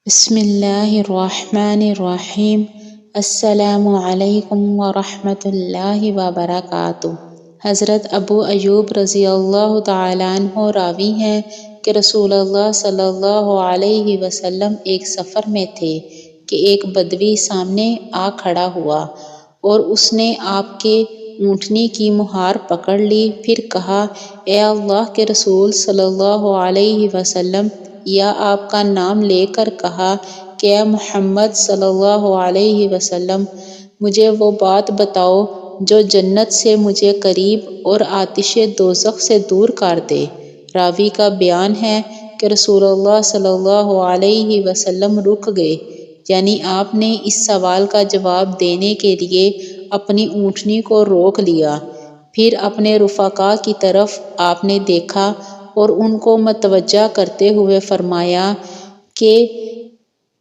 بسم اللہ الرحمن الرحیم۔ السلام علیکم ورحمۃ اللہ وبرکاتہ۔ حضرت ابو ایوب رضی اللہ تعالیٰ عنہ راوی ہیں کہ رسول اللہ صلی اللہ علیہ وسلم ایک سفر میں تھے کہ ایک بدوی سامنے آ کھڑا ہوا اور اس نے آپ کے اونٹنی کی مہار پکڑ لی، پھر کہا: اے اللہ کے رسول صلی اللہ علیہ وسلم، یا آپ کا نام لے کر کہا کہ اے محمد صلی اللہ علیہ وسلم، مجھے وہ بات بتاؤ جو جنت سے مجھے قریب اور آتش دوزخ سے دور کر دے۔ راوی کا بیان ہے کہ رسول اللہ صلی اللہ علیہ وسلم رک گئے، یعنی آپ نے اس سوال کا جواب دینے کے لیے اپنی اونٹنی کو روک لیا۔ پھر اپنے رفقا کی طرف آپ نے دیکھا اور ان کو متوجہ کرتے ہوئے فرمایا کہ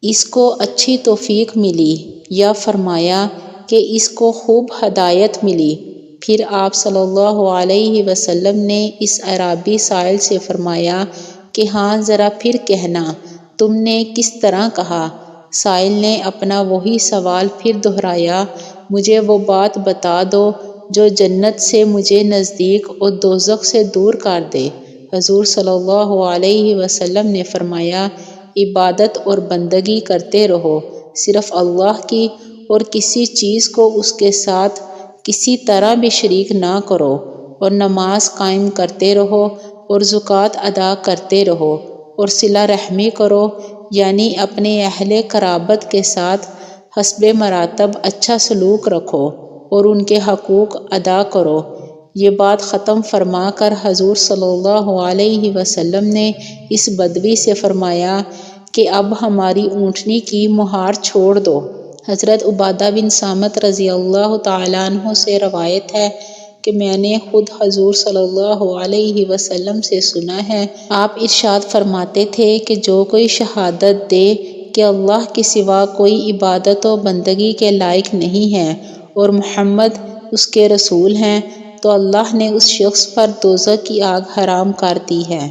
اس کو اچھی توفیق ملی، یا فرمایا کہ اس کو خوب ہدایت ملی۔ پھر آپ صلی اللہ علیہ وسلم نے اس اعرابی سائل سے فرمایا کہ ہاں ذرا پھر کہنا، تم نے کس طرح کہا؟ سائل نے اپنا وہی سوال پھر دہرایا: مجھے وہ بات بتا دو جو جنت سے مجھے نزدیک اور دوزخ سے دور کر دے۔ حضور صلی اللہ علیہ وسلم نے فرمایا: عبادت اور بندگی کرتے رہو، صرف اللہ کی، اور کسی چیز کو اس کے ساتھ کسی طرح بھی شریک نہ کرو، اور نماز قائم کرتے رہو اور زکوٰۃ ادا کرتے رہو، اور صلہ رحمی کرو، یعنی اپنے اہل قرابت کے ساتھ حسب مراتب اچھا سلوک رکھو اور ان کے حقوق ادا کرو۔ یہ بات ختم فرما کر حضور صلی اللہ علیہ وسلم نے اس بدوی سے فرمایا کہ اب ہماری اونٹنی کی مہار چھوڑ دو۔ حضرت عبادہ بن صامت رضی اللہ تعالیٰ عنہ سے روایت ہے کہ میں نے خود حضور صلی اللہ علیہ وسلم سے سنا ہے، آپ ارشاد فرماتے تھے کہ جو کوئی شہادت دے کہ اللہ کے سوا کوئی عبادت و بندگی کے لائق نہیں ہے اور محمد اس کے رسول ہیں، تو اللہ نے اس شخص پر دوزخ کی آگ حرام کر دی ہے۔